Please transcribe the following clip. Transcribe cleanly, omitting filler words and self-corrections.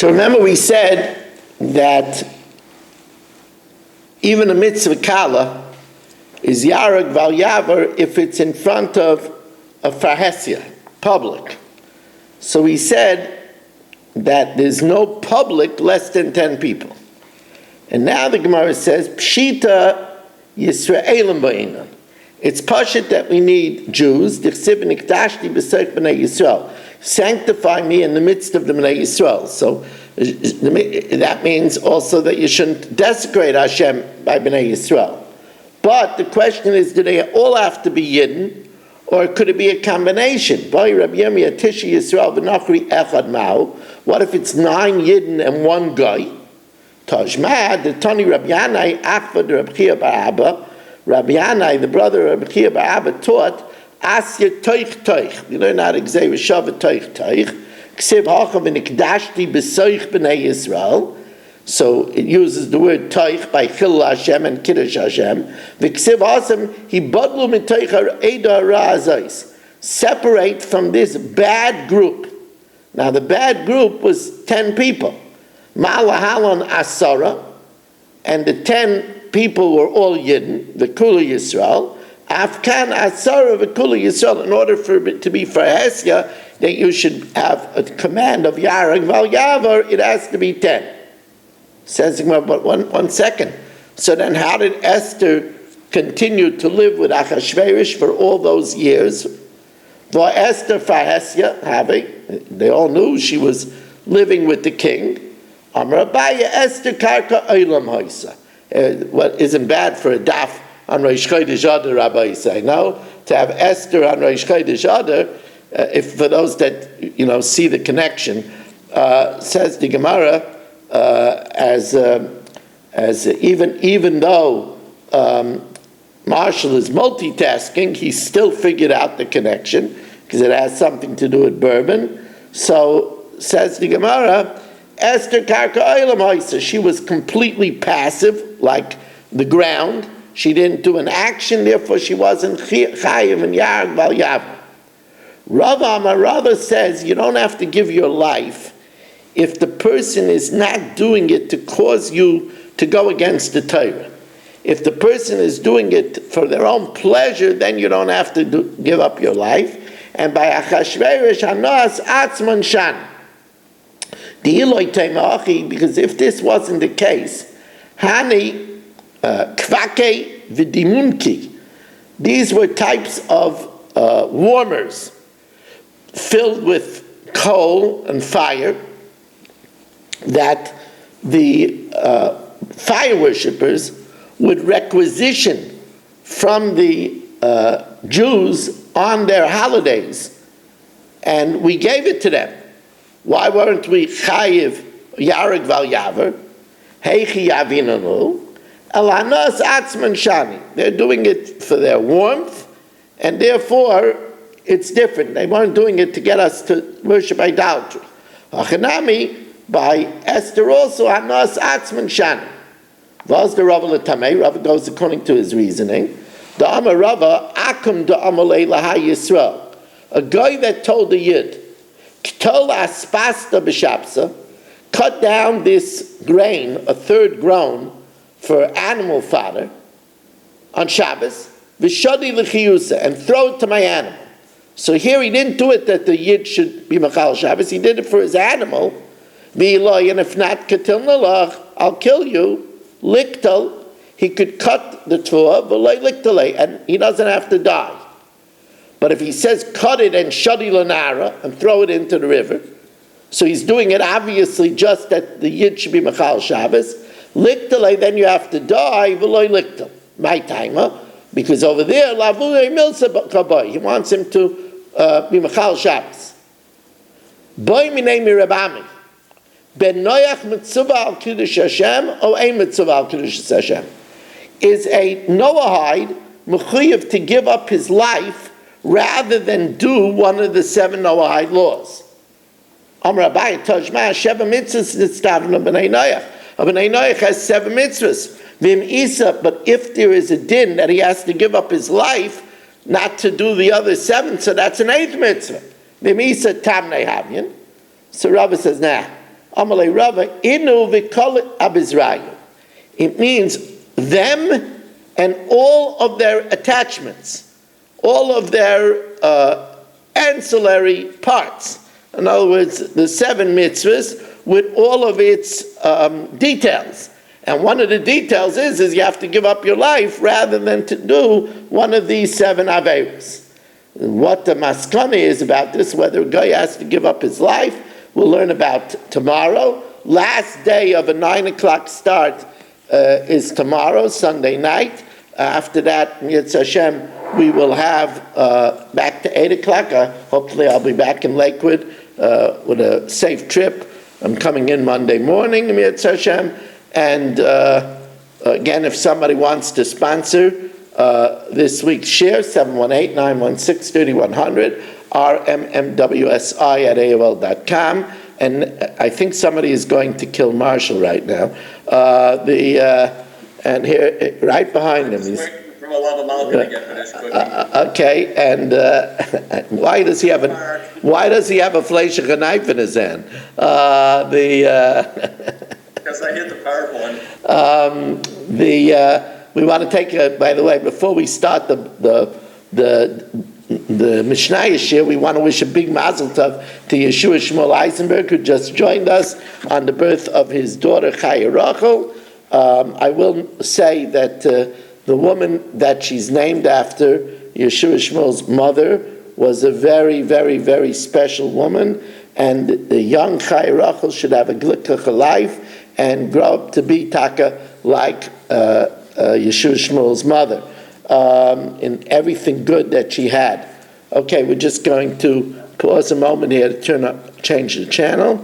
So remember we said that even a mitzvah kala is yarag val yavar if it's in front of a farhesia, public. So we said that there's no public less than 10 people. And now the Gemara says, Pshita Yisraelim Ba'inan. It's pashut that we need Jews, sanctify me in the midst of the Bnei Yisrael. So that means also that you shouldn't desecrate Hashem by Bnei Yisrael. But the question is, do they all have to be Yidden, or could it be a combination? What if it's 9 Yidden and 1 guy? Tajma, the Tani Rabbi Yanai, Achva de Rabbi Chia bar Abba, Rabbi Yanai, the brother of Rabbi Chia bar Abba, taught, Asya toich toich. You learn how to say Rishava toich toich. Ksiv hacham v'nikdashti b'soich b'nei Yisrael. So it uses the word toich by Chil Hashem and Kiddush Hashem. V'ksiv hacham hi bodlu mitoich ha'eda ra'azais. Separate from this bad group. Now the bad group was 10 people. Ma'alahalon Asara, and the 10 people were all Yidden, the Kula Yisrael. Afkan Asara v'Kula Yisrael. In order for it to be Farhesia, that you should have a command of Yarag Val Yavar, it has to be 10. Says the Gemara, but one second. So then how did Esther continue to live with Achashverosh for all those years? For Esther Farhesia, they all knew she was living with the king. Amrabaya Esther Karka Olam Hoisa. What isn't bad for a daf on Rosh Chodesh Adar, Rabbi say. No, to have Esther on Rosh Chodesh Adar, if for those that see the connection, says the Gemara, as even though Marshall is multitasking, he still figured out the connection because it has something to do with bourbon. So says the Gemara, Esther Karka Olam Hoisa, she was completely passive, like the ground. She didn't do an action, therefore she wasn't chayiv and yarg val yav. Rav Amar Rava says you don't have to give your life if the person is not doing it to cause you to go against the Torah. If the person is doing it for their own pleasure, then you don't have to give up your life. And by Achashverosh Hanas Atzman Shan. Because if this wasn't the case, Hani Kvake Vidimunki, these were types of warmers filled with coal and fire that the fire worshippers would requisition from the Jews on their holidays, and we gave it to them. Why weren't we chayiv yareg val yaver? Heichi yavinanu elanos atzman shani. They're doing it for their warmth, and therefore it's different. They weren't doing it to get us to worship idolatry. Achanami by Esther also hanos atzman shani. Was the Rava l'tamei? Rava goes according to his reasoning. The Amar Rava akum da amalei laha Yisrael. A guy that told the Yid, Ktol aspasta b'shapsa, cut down this grain, a third grown, for animal fodder on Shabbos, v'shadi l'chiyusa, and throw it to my animal. So here he didn't do it that the Yid should be machal Shabbos, he did it for his animal. V'iloi, and if not, katil nalach, I'll kill you. Liktal, he could cut the tfuah, v'loi liktalei, and he doesn't have to die. But if he says cut it and shadi lanara and throw it into the river, so he's doing it obviously just that the Yid should be machal Shabbos. Liktalei, then you have to die. V'loy liktal, my timer, because over there lavulei milsa kaboy. He wants him to be machal Shabbos. Boy minei mirabami. Ben noyach mitzvah al kiddush Hashem or ein mitzvah al kiddush Hashem. Is a Noahide mechuyev to give up his life rather than do one of the 7 Noahide laws? Amar Abaye Tajma Sheva mitzvahs nitztavna b'nei Noach. B'nei Noach has 7 mitzvahs. V'im isa, but if there is a din that he has to give up his life not to do the other 7, so that's an 8th mitzvah. V'im isa tamnei havyin. So Rabbi says, nah. Amalei Rava, inu v'kol abizrayu. It means them and all of their attachments, all of their ancillary parts. In other words, the 7 mitzvahs with all of its details. And one of the details is you have to give up your life rather than to do one of these 7 averos. What the maskana is about this, whether a guy has to give up his life, we'll learn about tomorrow. Last day of a 9 o'clock start is tomorrow, Sunday night. After that, Yitz Hashem, we will have back to 8 o'clock. Hopefully I'll be back in Lakewood with a safe trip. I'm coming in Monday morning, Yitz Hashem. And again, if somebody wants to sponsor this week's share, 718-916-3100, rmmwsi@aol.com. And I think somebody is going to kill Marshall right now. And here, right behind him, he's from a love of Malcolm again for this cookie. okay, and why does he have a fleischer knife in his hand? Because I hit the powerful one. We want to take by the way, before we start the Mishnah Yeshir, we want to wish a big mazel tov to Yeshua Shmuel Eisenberg, who just joined us on the birth of his daughter Chaya Rachel. I will say that the woman that she's named after, Yeshua Shmuel's mother, was a very, very, very special woman, and the young Chaya Rachel should have a glickach life and grow up to be taka like Yeshua Shmuel's mother in everything good that she had. Okay, we're just going to pause a moment here to change the channel.